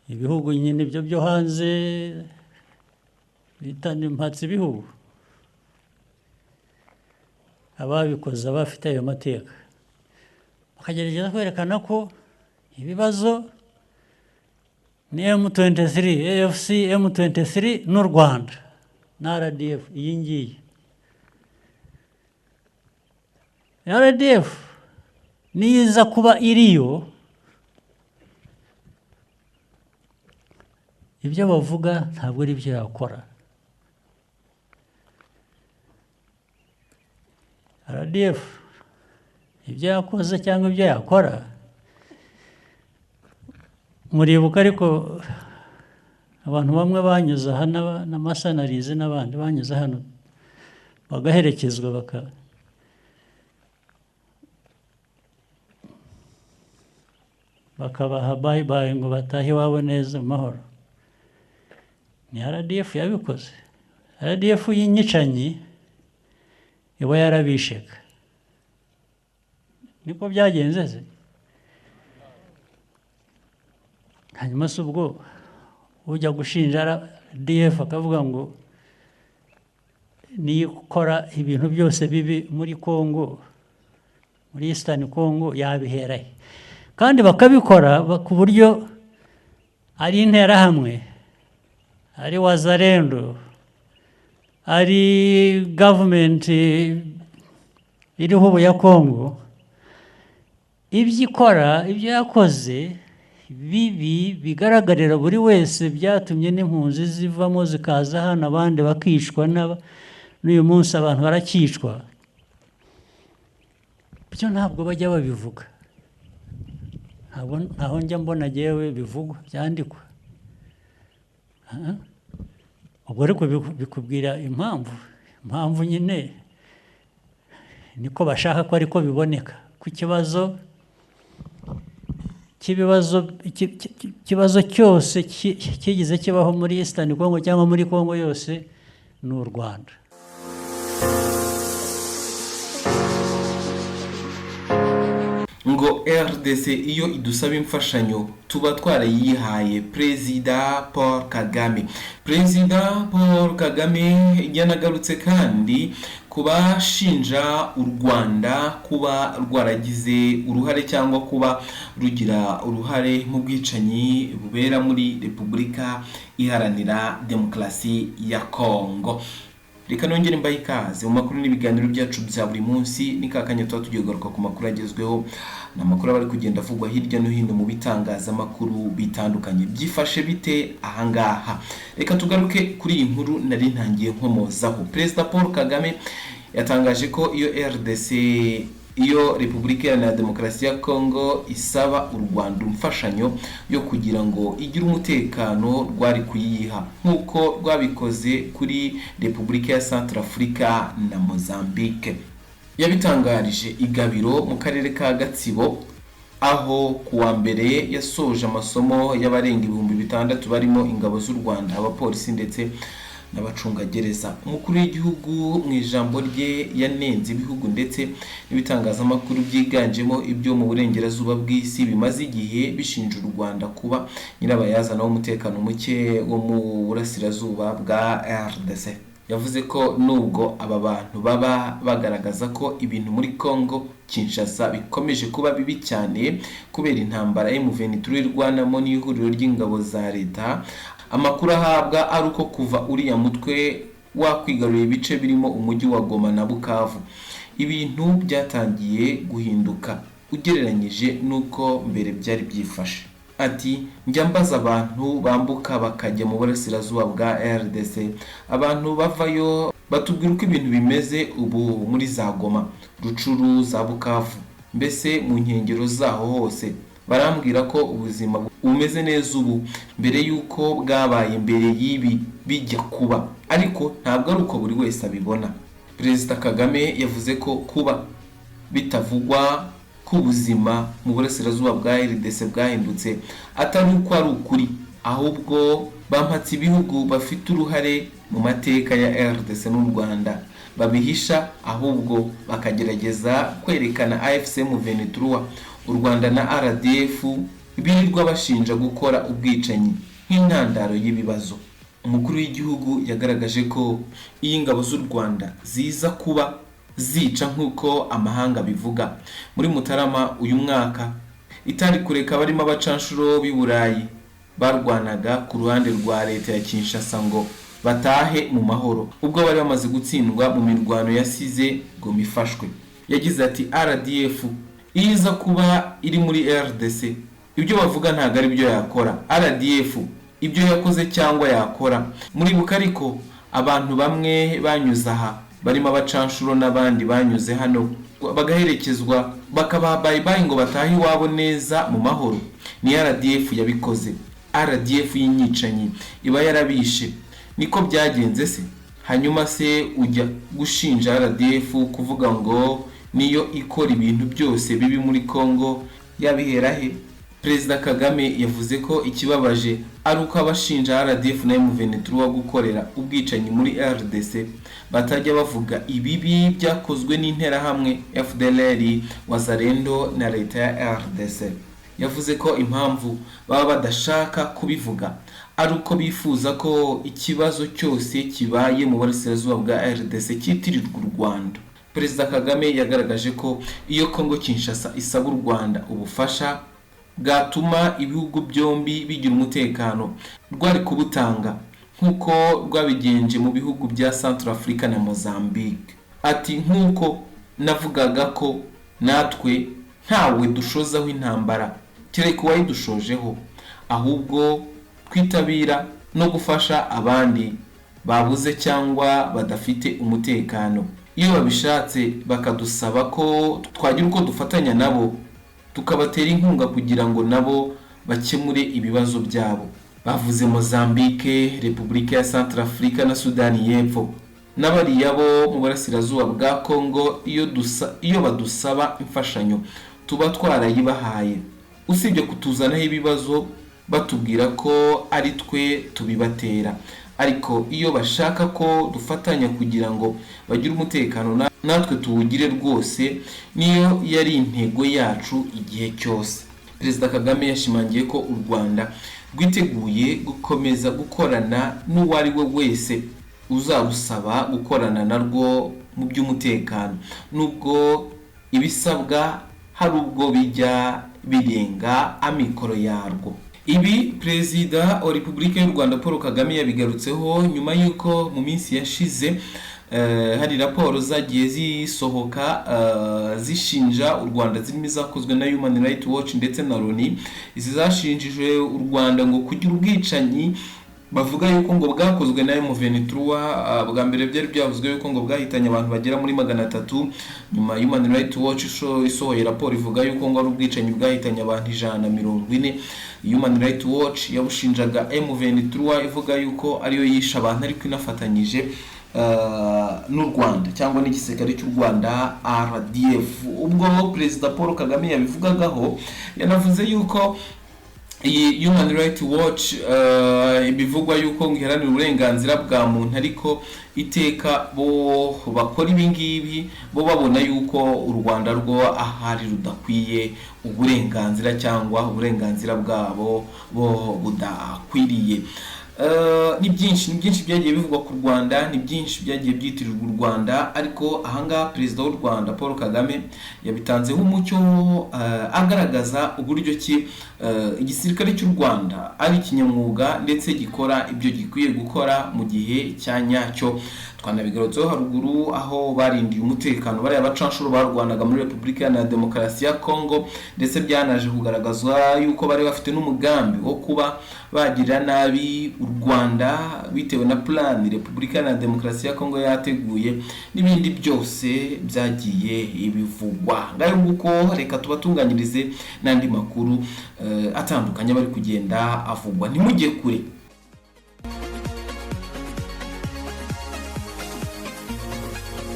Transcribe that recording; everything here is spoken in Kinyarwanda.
ibihugu nyine ibyo byo hanze bita impatse ibihugu, ababikoze abafite ayo mateka bakagerageza kwerekana ko ibibazo ni M23, AFC, M23 n'u Rwanda na RDF. Iyi ngiyi RDF niza kuba iriyo, ibyo bavuga ntabwo ari byo yakora. RDF ibyo yakoze cyangwa ibyo yakora muribuka, ariko abantu bamwe banyuze hano n'amasanarize n'abandi banyuze hano bagaherekezwa bakabaha bye bye ngo batahe iwabo neza mu mahoro. Ni RDF yabikoze. RDF y'inyicanyi iba yarabisheka, niko byagenze se. Hanyuma se ubwo ujya gushinja RDF akavuga ngo niyo ikora ibintu byose bibi muri Congo, muri Eastern Congo, yabiherahe kandi bakabikora ku buryo ari interahamwe, ari wazalendo, ari government iriho ubu ya Congo, ibyo ikora, ibyo yakoze bibi bigaragarira buri wese, byatumye n'impunzi zivamo zikaza hano, abandi bakicwa, n'uyu munsi abantu barakicwa. Byo ntabwo bajya babivuga, ntaho njya mbona jewe bivugwa byandikwa. Ubwo ariko bikubwira impamvu nyine niko bashaka ko ariko biboneka ku kibazo cyose kigize kibaho muri Eastern Congo cyangwa muri Congo yose ni u Rwanda. Ngo RDC iyo idusaba imfashanyo tuba twarayihaye Perezida Paul Kagame. Perezida Paul Kagame yanagarutse kandi kubashinja u Rwanda kuba rwaragize uruhare cyangwa kuba rugira uruhare mu bwicanyi bubera muri Repubulika Iharanira Demokarasi ya Kongo. Reka nongere mbaye ikaze mu makuru n'ibiganiro byacu bya buri munsi. Ni kakanya tugiye kugaruka ku makuru agezweho n'amakuru bari kugenda avugwa hirya no hino mu bitangazamakuru bitandukanye. Byifashe bite ahangaha? Reka tugaruke kuri iyi nkuru nari ntangiye nkomozaho. Perezida Paul Kagame yatangaje ko iyo Repubulika Iharanira Demokarasi ya Kongo isaba u Rwanda imfashanyo yo kugira ngo igire umutekano rwari kuyiha nkuko rwabikoze kuri Repubulika ya Centrafrica na Mozambique. Yabitangarije igabiro mu karere ka Gatsibo, aho kuwa mbere yasoje amasomo y'abarenga 6,000 barimo ingabo z'u Rwanda, abapolisi ndetse n'abacungagereza. Umukuru w'igihugu mu ijambo rye yanenze ibihugu ndetse n'ibitangazamakuru byiganjemo ibyo mu burengerazuba bw'isi bimaze igihe bishinja u Rwanda kuba nyirabayazana w'umutekano muke wo mu burasirazuba bwa RDC. Yavuze ko nubwo aba bantu baba bagaragaza ko ibintu muri Congo Kinshasa bikomeje kuba bibi cyane kubera intambara M23 irwanamo n'ihuriro ry'ingabo za leta, amakuru ahabwa ari uko kuva uriya mutwe wakwigarurira ibice birimo umujyi wa Goma na Bukavu, ibintu byatangiye guhinduka ugereranyije nuko mbere byari byifashe. Ati njya mbaza abantu bambuka bakajya mu burasirazuba bwa RDC, abantu bavayo batubwira uko ibintu bimeze ubu muri za Goma, Rucuru, za Bukavu, mbese mu nkengero zaho hose. Barambwira ko ubuzima bumeze neza ubu mbere yuko bwabaye mbere y'ibi bijya kuba, ariko ntabwo ari uko buri wese abibona. Perezida Kagame yavuze ko kuba bitavugwa ku buzima mu burasirazuba bwa RDC bwahindutse atari uko ari ukuri, ahubwo bampatse ibihugu bafite uruhare mu mateka ya RDC n'u Rwanda babihisha, ahubwo bakagerageza kwerekana AFC M23, u Rwanda na RDF birirwa bashinja gukora ubwicanyi nk'intandaro y'ibibazo. Umukuru w'igihugu yagaragaje ko iyi ngabo z'u Rwanda ziza kuba zica nk'uko amahanga bivuga muri Mutarama uyu mwaka, itari kureka barimo abacanshuro b'i Burayi barwanaga ku ruhande rwa leta ya Kinshasa ngo batahe mu mahoro ubwo bari bamaze gutsindwa mu mirwano yasize Goma ifashwe. Yagize ati RDF iza kuba iri muri RDC, ibyo bavuga ntago ari byo yakora. RDF ibyo yakoze cyangwa yakora. Muri bukariko abantu bamwe banyuze aha barimo abacanshuro n'abandi banyuze hano bagaherekezwa bakabaha bye ngo batahe iwabo neza mu mahoro. Ni RDF yabikoze. RDF y'inyicanyi iba yarabishe. Niko byagenze se? Hanyuma se ujya gushinja RDF kuvuga ngo niyo ikora ibintu byose bibi muri Kongo, yabihera he? Perezida Kagame yavuze ko ikibabaje ari uko abashinja RDF na M23 gukorera ubwicanyi muri RDC batajya bavuga ibibi byakozwe n'interahamwe FDLR, Wazalendo na leta ya RDC. Yavuze ko impamvu baba badashaka kubivuga ari uko bifuza ko ikibazo cyose kibaye mu burasirazuba bwa RDC cyitirirwa u Rwanda. Perezida Kagame yagaragaje ko iyo Kongo Kinshasa isaba u Rwanda ubufasha bwatuma ibihugu byombi bigira umutekano, rwari kubutanga nk'uko rwabigenje mu bihugu bya Centrafrica na Mozambique. Ati nk'uko navugaga ko natwe ntawe dushozaho intambara kereka uwayidushojeho, ahubwo kwitabira no gufasha abandi babuze cyangwa badafite umutekano. Iyo babishatse bakadusaba ko twagira uko dufatanya nabo tukabatera inkunga kugira ngo nabo bakemure ibibazo byabo. Bavuze Mozambique, Repubulika ya Centrafrica na Sudani y'Epfo. N'abariya bo mu burasirazuba bwa Kongo iyo badusaba imfashanyo tuba twarayibahaye. Usibye kutuzanaho ibibazo batubwira ko ari twe tubibatera, ariko iyo bashaka ko dufatanya kugira ngo bagire umutekano natwe tuwugire rwose, niyo yari intego yacu igihe cyose. Perezida Kagame yashimangiye ko u Rwanda rwiteguye gukomeza gukorana n'uwari we wese uzarusaba gukorana narwo mu by'umutekano, nubwo ibisabwa hari ubwo bijya birenga amikoro yarwo. Ibi Perezida wa Repubulika y'u Rwanda Paul Kagame yabigarutseho nyuma y'uko mu minsi yashize hari raporo zagiye zisohoka zishinja u Rwanda, zirimo zakozwe na Human Rights Watch ndetse na Loni. Izi zashinjije u Rwanda ngo kugira ubwicanyi bavuga yuko ngo bwakozwe na M23. Bwa mbere byari byavuzwe yuko ngo bwahitanye abantu bagera muri 300. Nyuma Human Rights Watch isohoye raporo ivuga yuko ngo ari ubwicanyi bwahitanye abantu 140. Human Rights Watch yabushinjaga M23 ivuga yuko ariyo yisha abantu ariko inafatanyije n'u Rwanda cyangwa n'igisirikare cy'u Rwanda RDF. Ubwo Perezida Paul Kagame yabivugagaho yanavuze yuko iyi Human Rights Watch bivugwa yuko ngiharanira uburenganzira bwa muntu, ariko iteka bo bakora ibingibi bo babona yuko u Rwanda rwo ahari rudakwiye uburenganzira cyangwa uburenganzira bwabo bo budakwiriye. Ni byinshi byagiye bivugwa ku Rwanda, ni byinshi byagiye byitirirwa u Rwanda, ariko ahanga Perezida w'u Rwanda Paul Kagame yabitanzeho umucyo agaragaza uburyo ki igisirikare cy'u Rwanda ari kinyamwuga ndetse gikora ibyo gikwiye gukora mu gihe cya nyacyo. Twanabigarutseho haruguru aho barindiye umutekano bari abacanshuro barwanaga muri Repubulika ya Demokarasi ya Kongo, ndetse byanaje kugaragazwa yuko bari bafite n'umugambi wo kuba bagira nabi u Rwanda bitewe na plan Repubulika ya Demokarasi ya Kongo yateguye, n'ibindi byose byagiye ibivugwa. Ngayo nguko reka tubatunganyirize n'andi makuru atandukanye bari kugenda avugwa. Ntimujye kure.